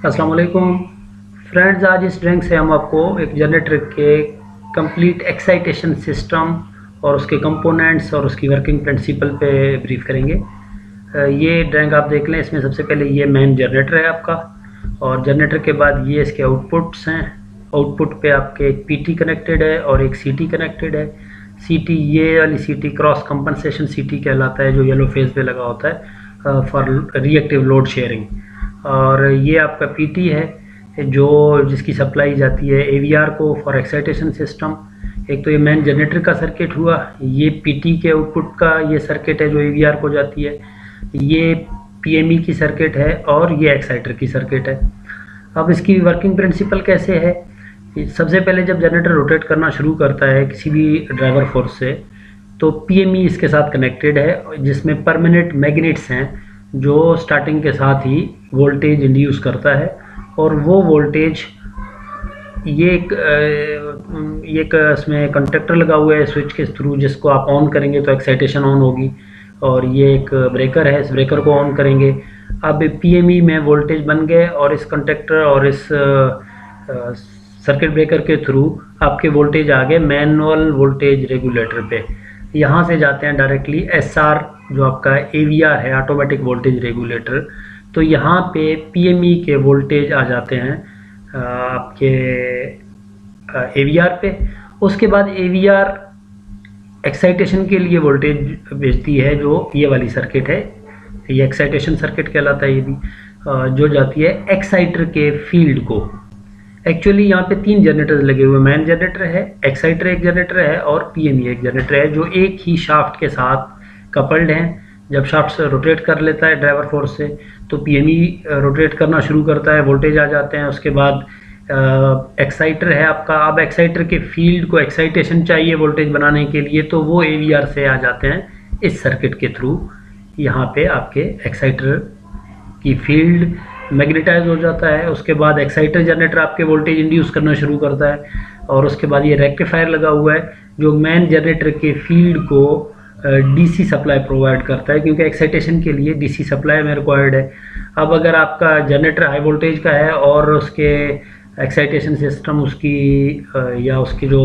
अस्सलाम वालेकुम फ्रेंड्स। आज इस ड्राइंग से हम आपको एक जनरेटर के कंप्लीट एक्साइटेशन सिस्टम और उसके कंपोनेंट्स और उसकी वर्किंग प्रिंसिपल पे ब्रीफ करेंगे। ये ड्राइंग आप देख लें। इसमें सबसे पहले ये मेन जनरेटर है आपका, और जनरेटर के बाद ये इसके आउटपुट्स हैं। आउटपुट पे आपके एक पीटी कनेक्टेड है और एक सीटी कनेक्टेड है। सीटी, ये वाली सीटी क्रॉस कंपनसेशन सीटी कहलाता है, जो येलो फेज पे लगा होता है फॉर रिएक्टिव लोड शेयरिंग। और ये आपका पीटी है जो जिसकी सप्लाई जाती है एवीआर को फॉर एक्साइटेशन सिस्टम। एक तो ये मेन जनरेटर का सर्किट हुआ, ये पीटी के आउटपुट का ये सर्किट है जो एवीआर को जाती है, ये पीएमई की सर्किट है और ये एक्साइटर की सर्किट है। अब इसकी वर्किंग प्रिंसिपल कैसे है? सबसे पहले जब जनरेटर रोटेट करना शुरू करता है किसी भी ड्राइवर फोर्स से, तो पीएमई इसके साथ कनेक्टेड है, जिसमें परमानेंट मैग्नेट्स हैं जो स्टार्टिंग के साथ ही वोल्टेज इंड्यूस करता है। और वो वोल्टेज ये एक इसमें कंडक्टर लगा हुआ है स्विच के थ्रू, जिसको आप ऑन करेंगे तो एक्साइटेशन ऑन होगी। और ये एक ब्रेकर है, इस ब्रेकर को ऑन करेंगे। अब पीएमई में वोल्टेज बन गए और इस कंडक्टर और इस सर्किट ब्रेकर के थ्रू आपके वोल्टेज आ गए मैनुअल वोल्टेज रेगुलेटर पे। यहाँ से जाते हैं डायरेक्टली एसआर, जो आपका एवीआर है, ऑटोमेटिक वोल्टेज रेगुलेटर। तो यहाँ पे पीएमई के वोल्टेज आ जाते हैं आपके एवीआर पे। उसके बाद एवीआर एक्साइटेशन के लिए वोल्टेज भेजती है, जो ये वाली सर्किट है, ये एक्साइटेशन सर्किट कहलाता है। ये भी जो जाती है एक्साइटर के फील्ड को। एक्चुअली यहाँ पे 3 जनरेटर लगे हुए, मैन जनरेटर है, एक्साइटर एक जनरेटर है और पीएमई एक जनरेटर है, जो एक ही शाफ्ट के साथ कपल्ड हैं। जब शाफ्ट से रोटेट कर लेता है ड्राइवर फोर्स से, तो पीएमई रोटेट करना शुरू करता है, वोल्टेज आ जाते हैं। उसके बाद एक्साइटर है आपका। अब एक्साइटर के फील्ड को एक्साइटेशन चाहिए वोल्टेज बनाने के लिए, तो वो एवीआर से आ जाते हैं इस सर्किट के थ्रू। यहाँ पे आपके एक्साइटर की फील्ड मैग्नेटाइज हो जाता है। उसके बाद एक्साइटर जनरेटर आपके वोल्टेज इंड्यूस करना शुरू करता है। और उसके बाद ये रेक्टिफायर लगा हुआ है जो मैन जनरेटर के फील्ड को डीसी सप्लाई प्रोवाइड करता है, क्योंकि एक्साइटेशन के लिए डीसी सप्लाई में रिक्वायर्ड है। अब अगर आपका जनरेटर हाई वोल्टेज का है और उसके एक्साइटेशन सिस्टम उसकी या उसकी जो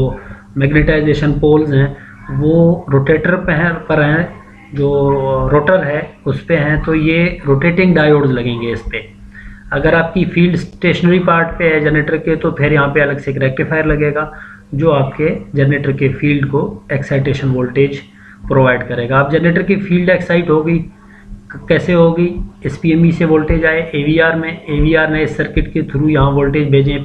मैग्नेटाइजेशन पोल्स हैं वो रोटेटर पर हैं, जो रोटर है उस पे हैं, तो ये रोटेटिंग डायोड्स लगेंगे इस पे। अगर आपकी फील्ड स्टेशनरी पार्ट पे है जनरेटर के, तो फिर यहाँ पे अलग से एक रेक्टिफायर लगेगा जो आपके जनरेटर के फील्ड को एक्साइटेशन वोल्टेज प्रोवाइड करेगा। अब जनरेटर की फील्ड एक्साइट होगी, कैसे होगी? इस पीएमई से वोल्टेज आए एवीआर में, एवीआर ने इस सर्किट के थ्रू यहाँ वोल्टेज भेजें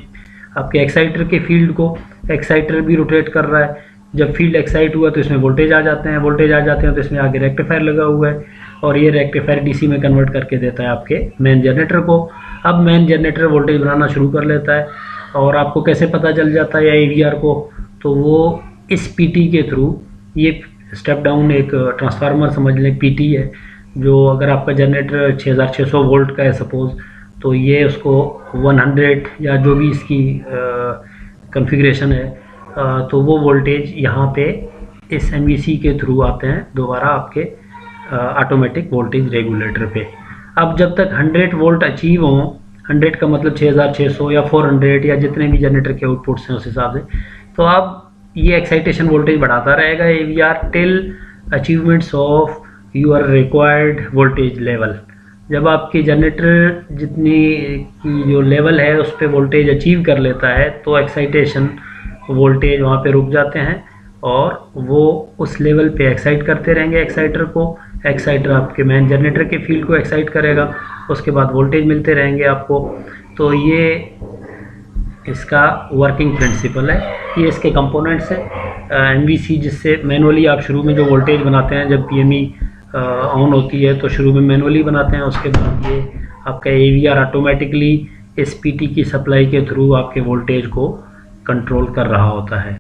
आपके एक्साइटर के फील्ड को। एक्साइटर भी रोटेट कर रहा है, जब फील्ड एक्साइट हुआ तो इसमें वोल्टेज आ जाते हैं, वोल्टेज आ जाते हैं तो इसमें आगे रेक्टिफायर लगा हुआ है, और ये रेक्टिफायर डीसी में कन्वर्ट करके देता है आपके मेन जनरेटर को। अब मेन जनरेटर वोल्टेज बनाना शुरू कर लेता है। और आपको कैसे पता चल जाता है या एवीआर को? तो वो इस पीटी के थ्रू, ये स्टेप डाउन एक ट्रांसफार्मर समझ लें पीटी है, जो अगर आपका जनरेटर 6600 वोल्ट का है सपोज, तो ये उसको 100 या जो भी इसकी कॉन्फ़िगरेशन है, तो वो वोल्टेज यहाँ पे इस एनवीसी के थ्रू आते हैं दोबारा आपके ऑटोमेटिक वोल्टेज रेगुलेटर पे। अब जब तक 100 वोल्ट अचीव हों, 100 का मतलब 6600 या 400 या जितने भी जनरेटर के आउटपुट्स हैं उस हिसाब से, तो अब ये एक्साइटेशन वोल्टेज बढ़ाता रहेगा AVR till achievements of your required voltage level. जब आपके जनरेटर जितनी की जो लेवल है उस पर वोल्टेज अचीव कर लेता है, तो एक्साइटेशन वोल्टेज वहाँ पे रुक जाते हैं और वो उस लेवल पे एक्साइट करते रहेंगे एक्साइटर को। एक्साइटर आपके मैन जनरेटर के फील्ड को एक्साइट करेगा, उसके बाद वोल्टेज मिलते रहेंगे आपको। तो ये इसका वर्किंग प्रिंसिपल है। ये इसके कंपोनेंट्स हैं। एनवीसी, जिससे मैनुअली आप शुरू में जो वोल्टेज बनाते हैं, जब पीएमई ऑन होती है तो शुरू में मैनुअली बनाते हैं। उसके बाद ये आपका एवीआर ऑटोमेटिकली इस पीटी की सप्लाई के थ्रू आपके वोल्टेज को कंट्रोल कर रहा होता है।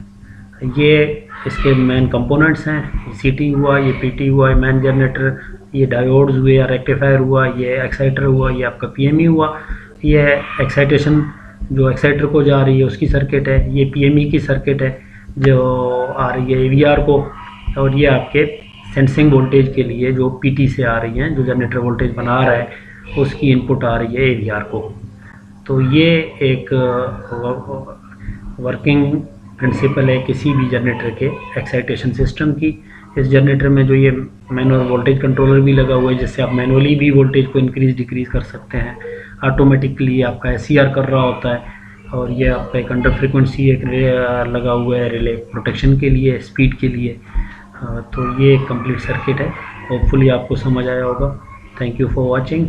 ये इसके मेन कंपोनेंट्स हैं। सीटी हुआ, ये पीटी हुआ, ये मैन जनरेटर, ये डायोड्स हुए या रेक्टिफायर हुआ, ये एक्साइटर हुआ, ये आपका पीएमई हुआ। ये एक्साइटेशन जो एक्साइटर को जा रही है उसकी सर्किट है, ये पीएमई की सर्किट है जो आ रही है एवीआर को, और ये आपके सेंसिंग वोल्टेज के लिए जो पीटी से आ रही हैं, जो जनरेटर वोल्टेज बना रहा है उसकी इनपुट आ रही है एवीआर को। तो ये एक वर्किंग प्रिंसिपल है किसी भी जनरेटर के एक्साइटेशन सिस्टम की। इस जनरेटर में जो ये मैनुअल वोल्टेज कंट्रोलर भी लगा हुआ है, जिससे आप मैनुअली भी वोल्टेज को इंक्रीज डिक्रीज कर सकते हैं। ऑटोमेटिकली आपका एससीआर कर रहा होता है, और ये आपका एक अंडर फ्रिक्वेंसी एक लगा हुआ है रिले प्रोटेक्शन के लिए, स्पीड के लिए। तो ये एक कंप्लीट सर्किट है। होपफुली आपको समझ आया होगा। Thank you for watching.